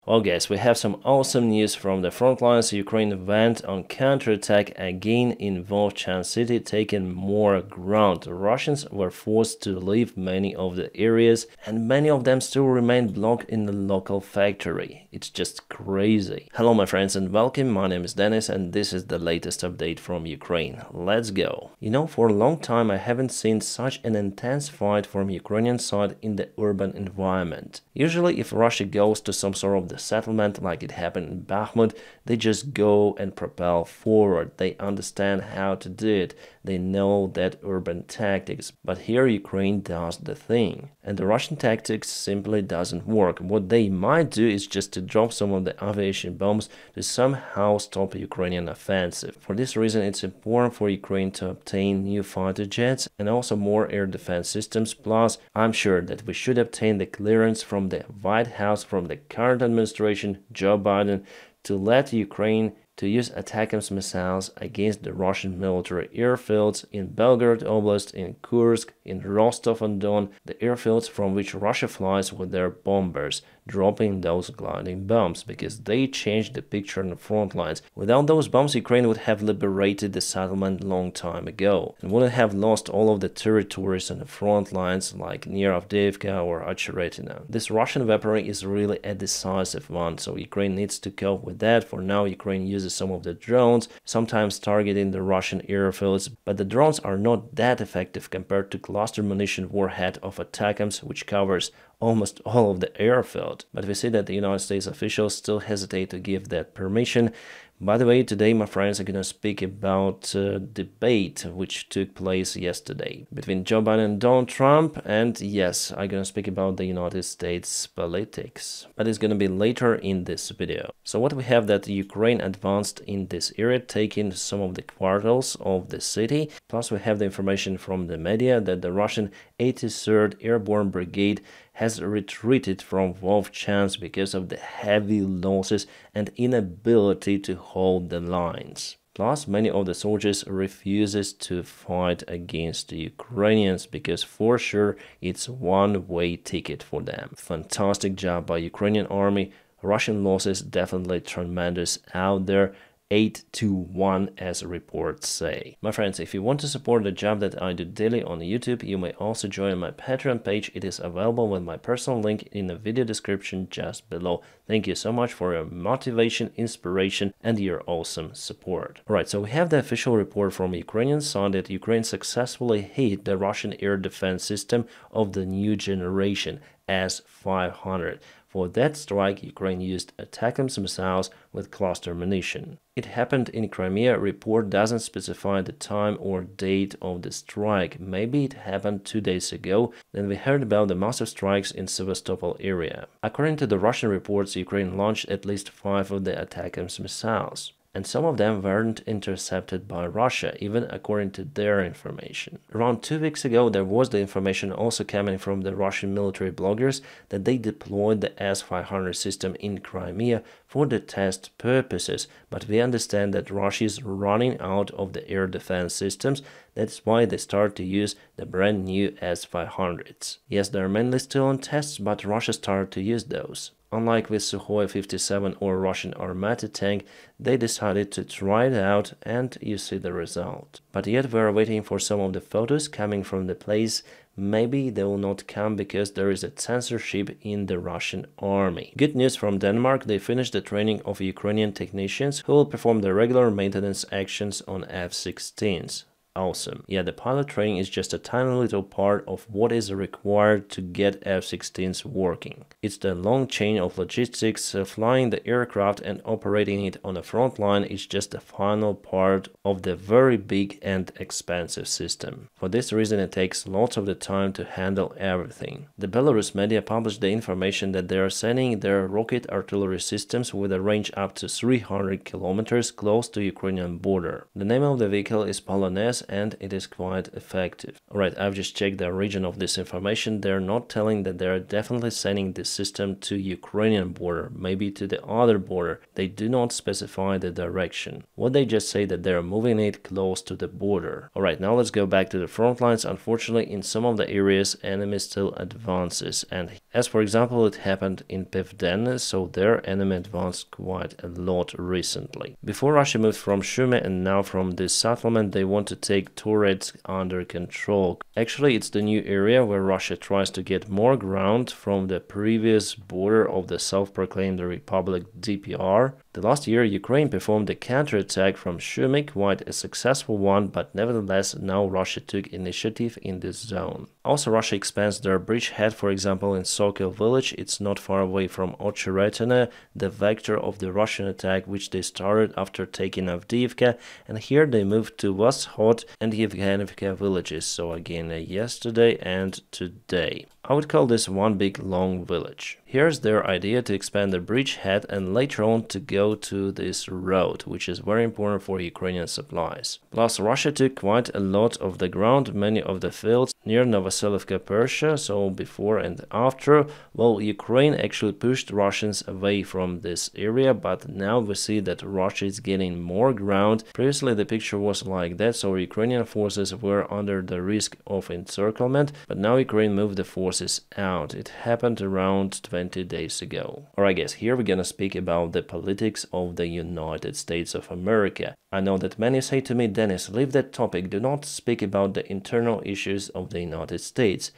Well guys, we have some awesome news from the front lines. Ukraine went on counterattack again in Vovchansk city, taking more ground. The Russians were forced to leave many of the areas, and many of them still remain blocked in the local factory. It's just crazy. Hello my friends and welcome, my name is Dennis and this is the latest update from Ukraine. Let's go. You know, for a long time I haven't seen such an intense fight from Ukrainian side in the urban environment. Usually if Russia goes to some sort of the settlement like it happened in Bakhmut, they just go and propel forward. They understand how to do it. They know that urban tactics. But here Ukraine does the thing. And the Russian tactics simply doesn't work. What they might do is just to drop some of the aviation bombs to somehow stop Ukrainian offensive. For this reason, it's important for Ukraine to obtain new fighter jets and also more air defense systems. Plus, I'm sure that we should obtain the clearance from the White House, from the current administration, Joe Biden, to let Ukraine to use ATACMS missiles against the Russian military airfields in Belgorod Oblast, in Kursk, in Rostov-on-Don, the airfields from which Russia flies with their bombers, dropping those gliding bombs, because they changed the picture on the front lines. Without those bombs, Ukraine would have liberated the settlement long time ago, and wouldn't have lost all of the territories on the front lines like near Avdiivka or Acheretina. This Russian weaponry is really a decisive one, so Ukraine needs to cope with that. For now, Ukraine uses some of the drones, sometimes targeting the Russian airfields, but the drones are not that effective compared to cluster munition warhead of ATACMS, which covers almost all of the airfield. But we see that the United States officials still hesitate to give that permission. By the way, today my friends are gonna speak about a debate which took place yesterday between Joe Biden and Donald Trump, and yes, I'm gonna speak about the United States politics, but it's gonna be later in this video. So what we have, that Ukraine advanced in this area, taking some of the quarters of the city, plus we have the information from the media that the Russian 83rd Airborne Brigade has retreated from Vovchansk because of the heavy losses and inability to hold the lines. Plus, many of the soldiers refuses to fight against the Ukrainians because for sure it's one-way ticket for them. Fantastic job by Ukrainian army. Russian losses definitely tremendous out there. 8-1 as reports say. My friends, if you want to support the job that I do daily on YouTube, you may also join my Patreon page. It is available with my personal link in the video description just below. Thank you so much for your motivation, inspiration, and your awesome support. Alright, so we have the official report from Ukrainian side that Ukraine successfully hit the Russian air defense system of the new generation, S-500. For that strike, Ukraine used ATACMS missiles with cluster munition. It happened in Crimea. Report doesn't specify the time or date of the strike. Maybe it happened 2 days ago. Then we heard about the massive strikes in Sevastopol area. According to the Russian reports, Ukraine launched at least 5 of the ATACMS missiles, and some of them weren't intercepted by Russia, even according to their information. Around 2 weeks ago, there was the information also coming from the Russian military bloggers that they deployed the S-500 system in Crimea for the test purposes, but we understand that Russia is running out of the air defense systems. That's why they start to use the brand new S-500s. Yes, they're mainly still on tests, but Russia started to use those. Unlike with Sukhoi 57 or Russian Armata tank, they decided to try it out and you see the result. But yet we are waiting for some of the photos coming from the place. Maybe they will not come because there is a censorship in the Russian army. Good news from Denmark, they finished the training of Ukrainian technicians who will perform the regular maintenance actions on F-16s. Awesome. Yeah, the pilot training is just a tiny little part of what is required to get F-16s working. It's the long chain of logistics. Flying the aircraft and operating it on the front line is just the final part of the very big and expensive system. For this reason, it takes lots of the time to handle everything. The Belarus media published the information that they are sending their rocket artillery systems with a range up to 300 kilometers close to Ukrainian border. The name of the vehicle is Polonez, and it is quite effective. Alright, I've just checked the origin of this information. They're not telling that they're definitely sending this system to Ukrainian border, maybe to the other border. They do not specify the direction. What they just say that they're moving it close to the border. Alright, now let's go back to the front lines. Unfortunately, in some of the areas, enemy still advances, and as for example, it happened in Pevden, so their enemy advanced quite a lot recently. Before Russia moved from Sumy and now from this settlement, they want to take Torets under control. Actually, it's the new area where Russia tries to get more ground from the previous border of the self-proclaimed Republic DPR. The last year, Ukraine performed a counterattack from Sumy, quite a successful one, but nevertheless, now Russia took initiative in this zone. Also, Russia expands their bridgehead, for example, in Sokol village. It's not far away from Ocheretine, the vector of the Russian attack, which they started after taking Avdiivka, and here they moved to Vashod and Yevgenivka villages, so again yesterday and today. I would call this one big long village. Here's their idea to expand the bridgehead and later on to go to this road, which is very important for Ukrainian supplies. Plus, Russia took quite a lot of the ground, many of the fields near Novoselivka, Persia, so before and after. Well, Ukraine actually pushed Russians away from this area, but now we see that Russia is getting more ground. Previously, the picture was like that, so Ukrainian forces were under the risk of encirclement, but now Ukraine moved the forces out. It happened around 20 days ago. Alright guys, here we're gonna speak about the politics of the United States of America. I know that many say to me, Dennis, leave that topic, do not speak about the internal issues of the United States.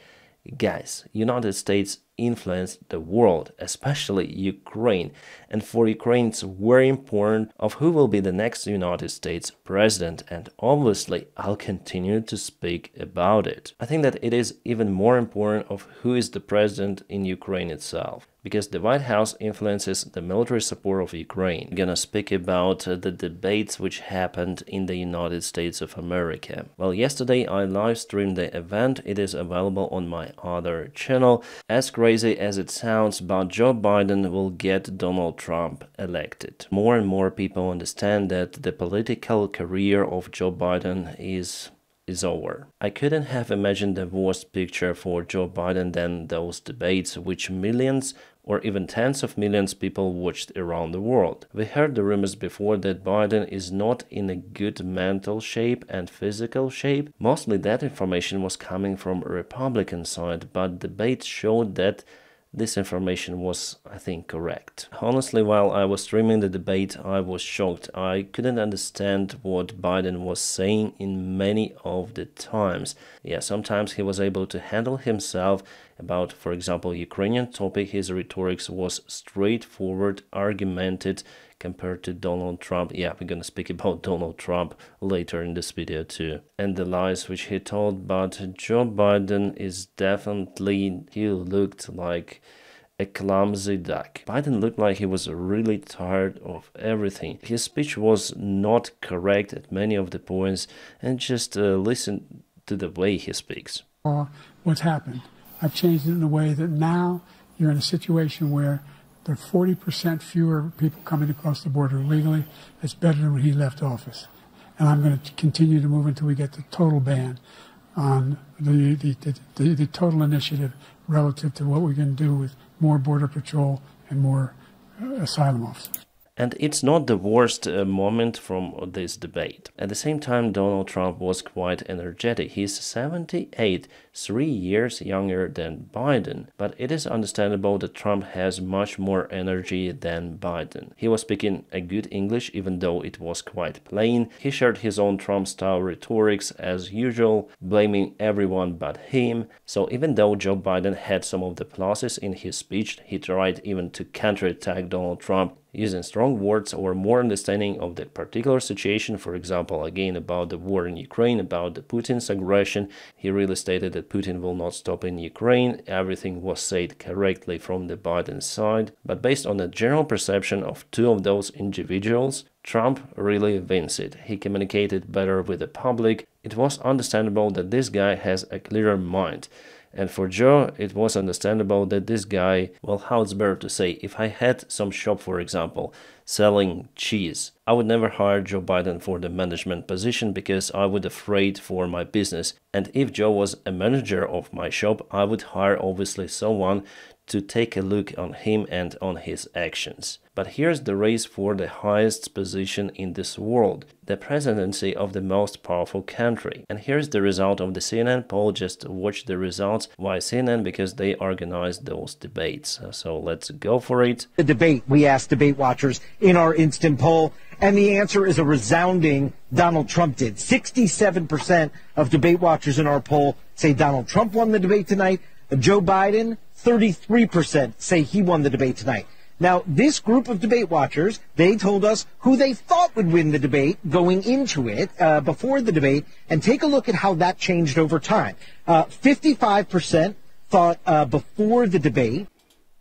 Guys, United States influence the world, especially Ukraine, and for Ukraine it's very important of who will be the next United States president, and obviously I'll continue to speak about it. I think that it is even more important of who is the president in Ukraine itself, because the White House influences the military support of Ukraine. I'm gonna speak about the debates which happened in the United States of America. Well, yesterday I live streamed the event. It is available on my other channel. As crazy as it sounds, but Joe Biden will get Donald Trump elected. More and more people understand that the political career of Joe Biden is over. I couldn't have imagined a worse picture for Joe Biden than those debates, which millions or even tens of millions of people watched around the world. We heard the rumors before that Biden is not in a good mental shape and physical shape. Mostly that information was coming from a Republican side, but debates showed that this information was, I think, correct. Honestly, while I was streaming the debate, I was shocked. I couldn't understand what Biden was saying in many of the times. Yeah, sometimes he was able to handle himself about, for example, Ukrainian topic. His rhetoric was straightforward, argumented, compared to Donald Trump. Yeah, we're gonna speak about Donald Trump later in this video too. And the lies which he told, but Joe Biden is definitely, he looked like a clumsy duck. Biden looked like he was really tired of everything. His speech was not correct at many of the points, and just listen to the way he speaks. What's happened? I've changed it in a way that now you're in a situation where there are 40% fewer people coming across the border legally. That's better than when he left office. And I'm going to continue to move until we get the total ban on the total initiative relative to what we're going to do with more border patrol and more asylum officers. And it's not the worst moment from this debate. At the same time, Donald Trump was quite energetic. He's 78, 3 years younger than Biden. But it is understandable that Trump has much more energy than Biden. He was speaking a good English, even though it was quite plain. He shared his own Trump-style rhetorics as usual, blaming everyone but him. So even though Joe Biden had some of the pluses in his speech, he tried even to counterattack Donald Trump using strong words or more understanding of the particular situation. For example, again about the war in Ukraine, about the Putin's aggression. He really stated that Putin will not stop in Ukraine. Everything was said correctly from the Biden side. But based on the general perception of two of those individuals, Trump really wins it. He communicated better with the public. It was understandable that this guy has a clearer mind. And for Joe, it was understandable that this guy, well, how it's better to say, if I had some shop, for example, selling cheese, I would never hire Joe Biden for the management position because I would afraid for my business. And if Joe was a manager of my shop, I would hire obviously someone to take a look on him and on his actions. But here's the race for the highest position in this world, the presidency of the most powerful country. And here's the result of the CNN poll. Just watch the results. Why CNN? Because they organized those debates. So let's go for it. The debate, we asked debate watchers in our instant poll, and the answer is a resounding Donald Trump did. 67% of debate watchers in our poll say Donald Trump won the debate tonight. Joe Biden, 33% say he won the debate tonight. Now, this group of debate watchers, they told us who they thought would win the debate going into it before the debate, and take a look at how that changed over time. 55% thought before the debate.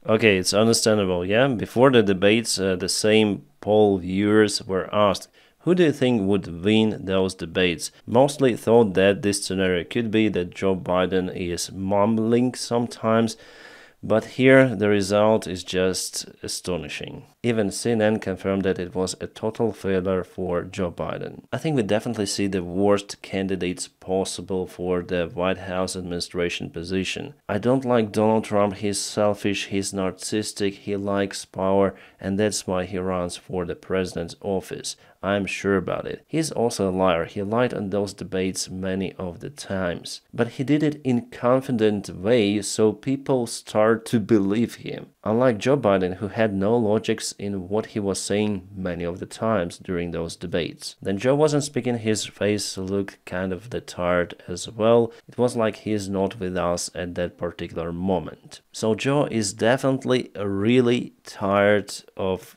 Okay, it's understandable, yeah? Before the debates, the same poll viewers were asked, who do you think would win those debates? Mostly thought that this scenario could be that Joe Biden is mumbling sometimes, but here the result is just astonishing. Even CNN confirmed that it was a total failure for Joe Biden. I think we definitely see the worst candidates possible for the White House administration position. I don't like Donald Trump. He's selfish, he's narcissistic, he likes power, and that's why he runs for the president's office. I'm sure about it. He's also a liar. He lied on those debates many of the times. But he did it in confident way, so people start to believe him. Unlike Joe Biden, who had no logics in what he was saying many of the times during those debates. Then Joe wasn't speaking, his face looked kind of tired as well. It was like he's not with us at that particular moment. So Joe is definitely really tired of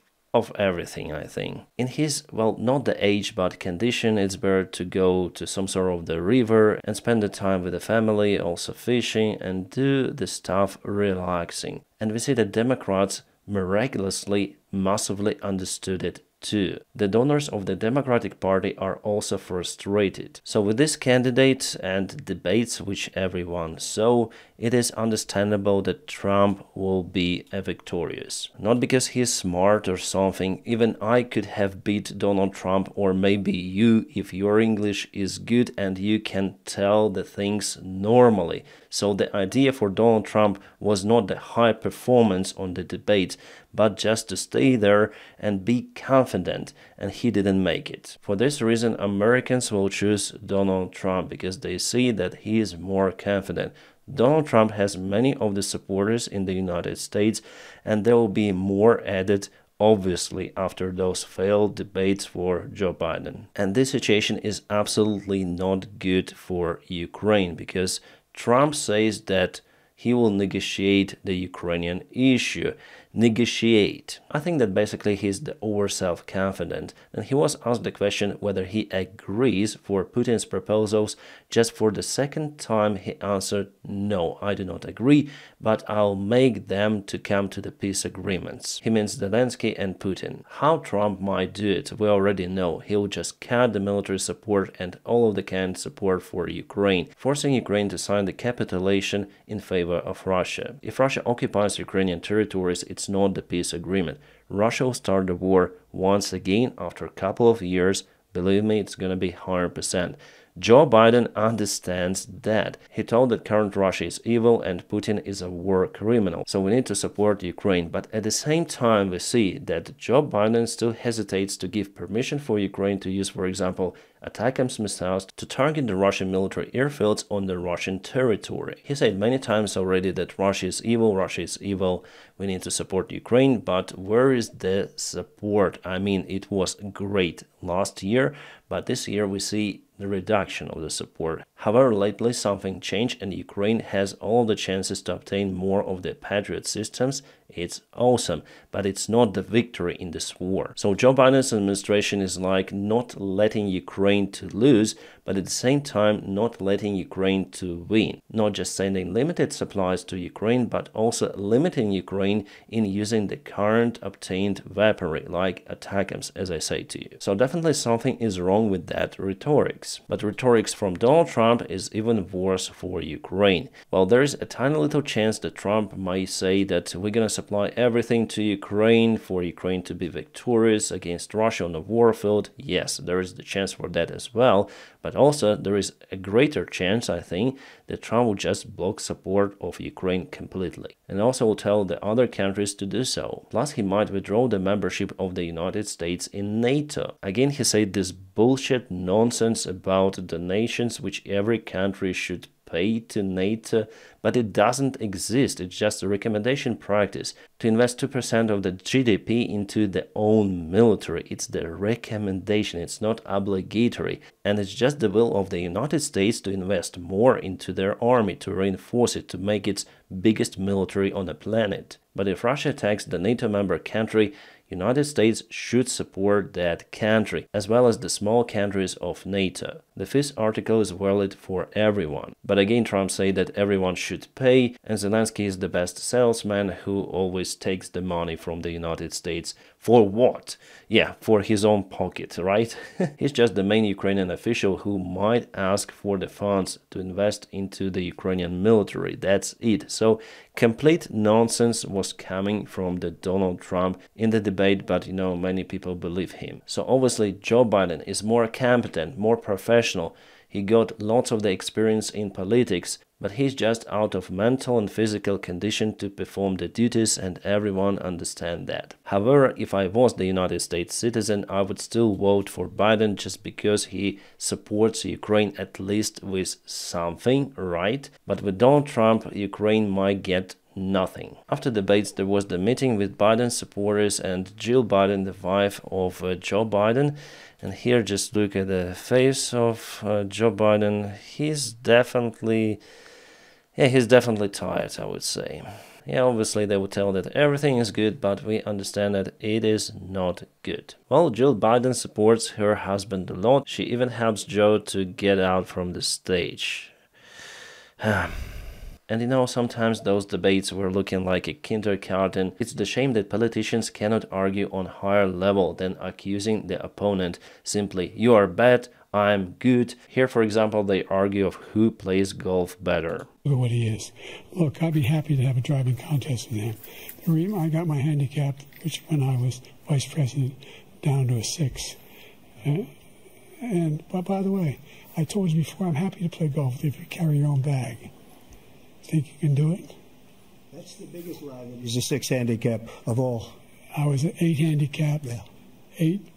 everything, I think. In his, well, not the age but condition, it's better to go to some sort of the river and spend the time with the family, also fishing, and do the stuff relaxing. And we see that Democrats miraculously, massively understood it too. The donors of the Democratic Party are also frustrated. So with this candidate and debates which everyone saw, it is understandable that Trump will be victorious. Not because he's smart or something, even I could have beat Donald Trump, or maybe you if your English is good and you can tell the things normally. So the idea for Donald Trump was not the high performance on the debate, but just to stay there and be confident, and he didn't make it. For this reason, Americans will choose Donald Trump because they see that he is more confident. Donald Trump has many of the supporters in the United States, and there will be more added obviously after those failed debates for Joe Biden. And this situation is absolutely not good for Ukraine because Trump says that he will negotiate the Ukrainian issue. Negotiate. I think that basically he's the over self-confident, and he was asked the question whether he agrees for Putin's proposals. Just for the second time he answered, no, I do not agree, but I'll make them to come to the peace agreements. He means Zelensky and Putin. How Trump might do it, we already know. He'll just cut the military support and all of the canned support for Ukraine, forcing Ukraine to sign the capitulation in favor of Russia. If Russia occupies Ukrainian territories, it's not the peace agreement. Russia will start the war once again after a couple of years. Believe me, it's gonna be 100%. Joe Biden understands that. He told that current Russia is evil and Putin is a war criminal. So we need to support Ukraine. But at the same time, we see that Joe Biden still hesitates to give permission for Ukraine to use, for example, ATACMS missiles to target the Russian military airfields on the Russian territory. He said many times already that Russia is evil, we need to support Ukraine, but where is the support? I mean, it was great last year, but this year we see the reduction of the support. However, lately something changed and Ukraine has all the chances to obtain more of the Patriot systems. It's awesome, but it's not the victory in this war. So Joe Biden's administration is like not letting Ukraine to lose, but at the same time not letting Ukraine to win, not just sending limited supplies to Ukraine, but also limiting Ukraine in using the current obtained weaponry, like ATACMS, as I say to you. So definitely something is wrong with that rhetorics. But rhetorics from Donald Trump is even worse for Ukraine. Well, there is a tiny little chance that Trump might say that we're gonna supply everything to Ukraine for Ukraine to be victorious against Russia on the warfield. Yes, there is the chance for that as well, but also there is a greater chance, I think, that Trump will just block support of Ukraine completely, and also will tell the other countries to do so. Plus, he might withdraw the membership of the United States in NATO. Again, he said this bullshit nonsense about donations which every country should pay to NATO, but it doesn't exist. It's just a recommendation practice to invest 2% of the GDP into their own military. It's the recommendation, it's not obligatory, and it's just the will of the United States to invest more into their army, to reinforce it, to make its biggest military on the planet. But if Russia attacks the NATO member country, United States should support that country, as well as the small countries of NATO. The fifth article is valid for everyone. But again, Trump said that everyone should pay, and Zelensky is the best salesman who always takes the money from the United States. For what? Yeah, for his own pocket, right? He's just the main Ukrainian official who might ask for the funds to invest into the Ukrainian military. That's it. So complete nonsense was coming from the Donald Trump in the debate, but many people believe him. So obviously Joe Biden is more competent, more professional. He got lots of the experience in politics, but he's just out of mental and physical condition to perform the duties, and everyone understands that. However, if I was the United States citizen, I would still vote for Biden just because he supports Ukraine at least with something, right? But with Donald Trump, Ukraine might get nothing. After debates, there was the meeting with Biden supporters and Jill Biden, the wife of Joe Biden. And here, just look at the face of Joe Biden. He's definitely tired, I would say. Yeah, obviously they would tell that everything is good, but we understand that it is not good. Well, Jill Biden supports her husband a lot. She even helps Joe to get out from the stage. And sometimes those debates were looking like a kindergarten. It's the shame that politicians cannot argue on higher level than accusing the opponent simply, you are bad, I'm good. Here, for example, they argue of who plays golf better. Look at what he is. Look, I'd be happy to have a driving contest with him. The reason I got my handicap, which when I was vice president, down to a 6. But by the way, I told you before, I'm happy to play golf if you carry your own bag. Think you can do it? That's the biggest lag. He's a 6 handicap of all. I was an 8 handicap. Yeah. 8.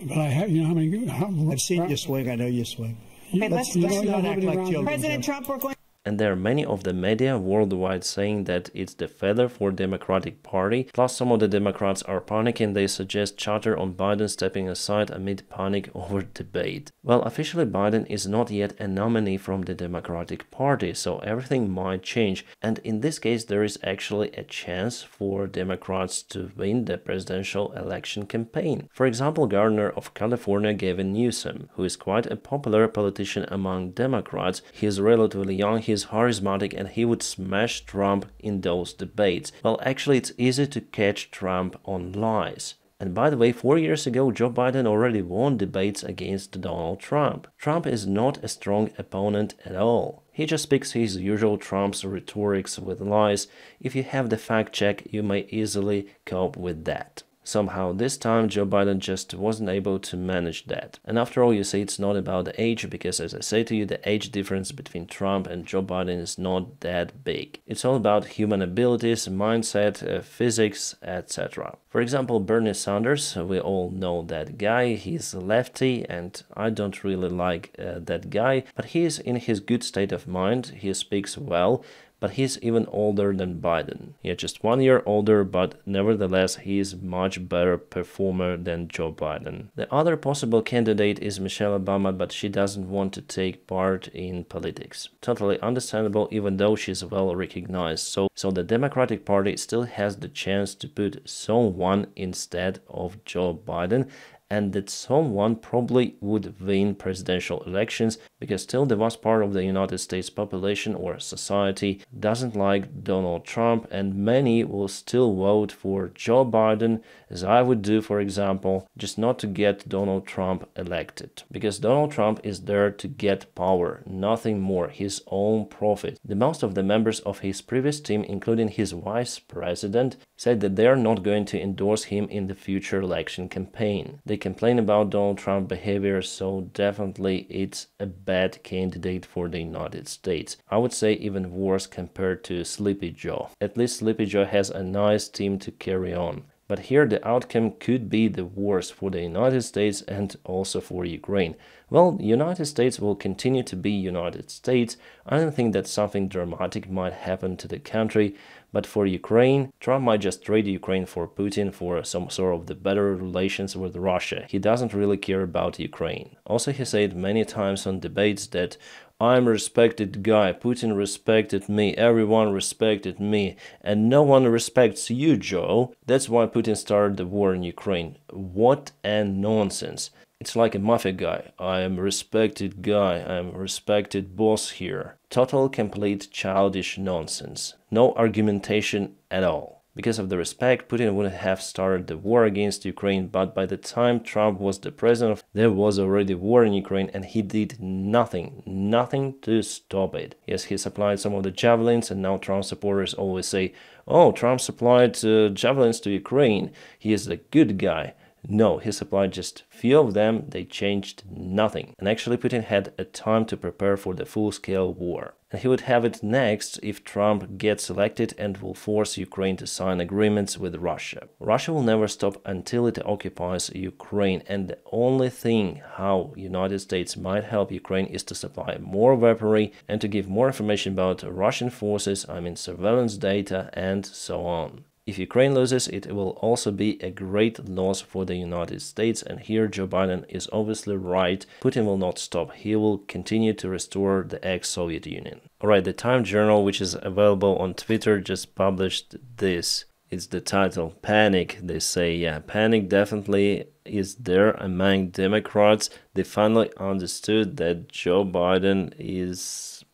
But I have, how many? I've seen you swing. I know you swing. Okay, let's not act like children. President Trump, we're going. And there are many of the media worldwide saying that it's the feather for Democratic Party. Plus, some of the Democrats are panicking. They suggest chatter on Biden stepping aside amid panic over debate. Well, officially Biden is not yet a nominee from the Democratic Party, so everything might change. And in this case, there is actually a chance for Democrats to win the presidential election campaign. For example, Governor of California, Gavin Newsom, who is quite a popular politician among Democrats. He is relatively young, he is charismatic, and he would smash Trump in those debates. Well, actually, it's easy to catch Trump on lies. And by the way, 4 years ago, Joe Biden already won debates against Donald Trump. Trump is not a strong opponent at all. He just speaks his usual Trump's rhetorics with lies. If you have the fact check, you may easily cope with that. Somehow this time Joe Biden just wasn't able to manage that. And after all, you see, it's not about the age, because as I say to you, the age difference between Trump and Joe Biden is not that big. It's all about human abilities, mindset, physics, etc. For example, Bernie Sanders, we all know that guy. He's a lefty and I don't really like that guy, but he is in his good state of mind. He speaks well. But he's even older than Biden. Yeah, just 1 year older, but nevertheless, he is much better performer than Joe Biden. The other possible candidate is Michelle Obama, but she doesn't want to take part in politics. Totally understandable, even though she's well recognized. So the Democratic Party still has the chance to put someone instead of Joe Biden, and that someone probably would win presidential elections, because still the vast part of the United States population or society doesn't like Donald Trump, and many will still vote for Joe Biden, as I would do, for example, just not to get Donald Trump elected. Because Donald Trump is there to get power, nothing more, his own profit. The most of the members of his previous team, including his vice president, said that they are not going to endorse him in the future election campaign. They complain about Donald Trump's behavior, so definitely it's a bad candidate for the United States. I would say even worse compared to Sleepy Joe. At least Sleepy Joe has a nice team to carry on. But here the outcome could be the worst for the United States and also for Ukraine. Well, the United States will continue to be United States. I don't think that something dramatic might happen to the country. But for Ukraine, Trump might just trade Ukraine for Putin for some sort of the better relations with Russia. He doesn't really care about Ukraine. Also, he said many times on debates that I'm a respected guy, Putin respected me, everyone respected me, and no one respects you, Joe. That's why Putin started the war in Ukraine. What a nonsense. It's like a mafia guy. I am a respected guy, I am a respected boss here. Total, complete childish nonsense. No argumentation at all. Because of the respect, Putin wouldn't have started the war against Ukraine, but by the time Trump was the president, there was already war in Ukraine and he did nothing to stop it. Yes, he supplied some of the javelins, and now Trump supporters always say, oh, Trump supplied javelins to Ukraine, he is a good guy. No, he supplied just few of them, they changed nothing. And actually Putin had a time to prepare for the full-scale war. And he would have it next if Trump gets elected and will force Ukraine to sign agreements with Russia. Russia will never stop until it occupies Ukraine, and the only thing how United States might help Ukraine is to supply more weaponry and to give more information about Russian forces, I mean surveillance data and so on. If Ukraine loses, it will also be a great loss for the United States, and here Joe Biden is obviously right. Putin will not stop. He will continue to restore the ex-Soviet Union. Alright, the Time Journal, which is available on Twitter, just published this. It's the title, Panic. They say, yeah, panic definitely is there among Democrats. They finally understood that Joe Biden is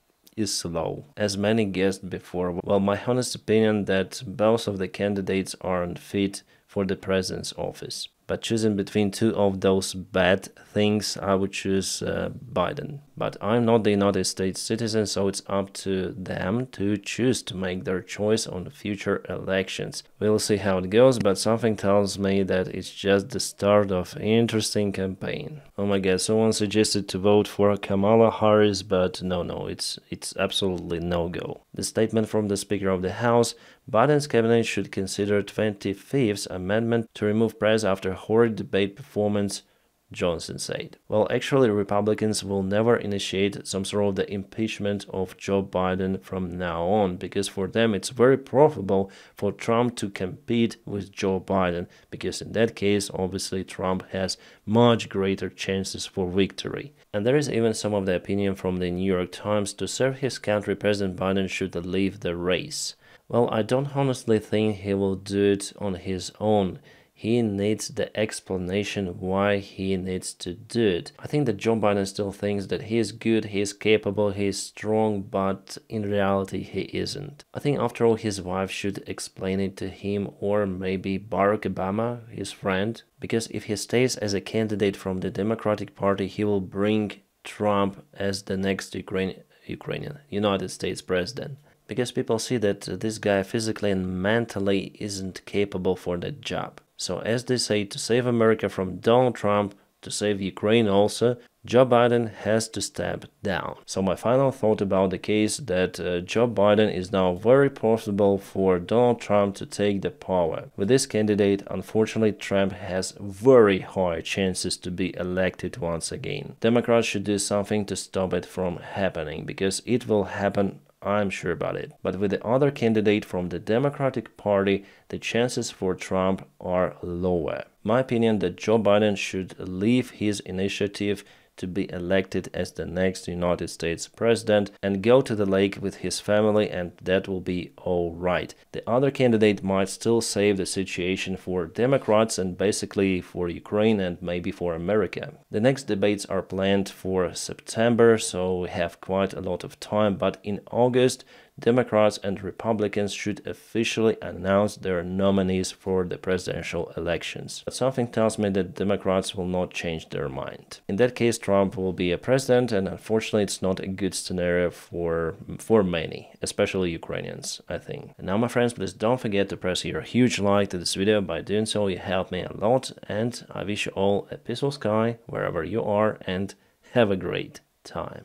slow, as many guessed before. Well, my honest opinion that both of the candidates aren't fit for the president's office. But choosing between two of those bad things, I would choose Biden. But I'm not the United States citizen, so it's up to them to choose to make their choice on future elections. We'll see how it goes, but something tells me that it's just the start of an interesting campaign. Oh my god, someone suggested to vote for Kamala Harris, but no, it's absolutely no-go. The statement from the Speaker of the House, Biden's cabinet should consider 25th Amendment to remove press after horrid debate performance, Johnson said. Well, actually, Republicans will never initiate some sort of the impeachment of Joe Biden from now on, because for them it's very profitable for Trump to compete with Joe Biden, because in that case, obviously, Trump has much greater chances for victory. And there is even some of the opinion from the New York Times to serve his country, President Biden should leave the race. Well, I don't honestly think he will do it on his own. He needs the explanation why he needs to do it. I think that Joe Biden still thinks that he is good, he is capable, he is strong, but in reality he isn't. I think after all his wife should explain it to him, or maybe Barack Obama, his friend, because if he stays as a candidate from the Democratic Party, he will bring Trump as the next United States president. Because people see that this guy physically and mentally isn't capable for that job. So as they say, to save America from Donald Trump, to save Ukraine also, Joe Biden has to step down. So my final thought about the case that Joe Biden is now very possible for Donald Trump to take the power. With this candidate, unfortunately, Trump has very high chances to be elected once again. Democrats should do something to stop it from happening, because it will happen, I'm sure about it. But with the other candidate from the Democratic Party, the chances for Trump are lower. My opinion that Joe Biden should leave his initiative to be elected as the next United States president and go to the lake with his family, and that will be all right. The other candidate might still save the situation for Democrats and basically for Ukraine and maybe for America. The next debates are planned for September, so we have quite a lot of time, but in August, Democrats and Republicans should officially announce their nominees for the presidential elections. But something tells me that Democrats will not change their mind. In that case, Trump will be a president, and unfortunately it's not a good scenario for many, especially Ukrainians, I think. And now, my friends, please don't forget to press your huge like to this video. By doing so, you help me a lot, and I wish you all a peaceful sky wherever you are, and have a great time.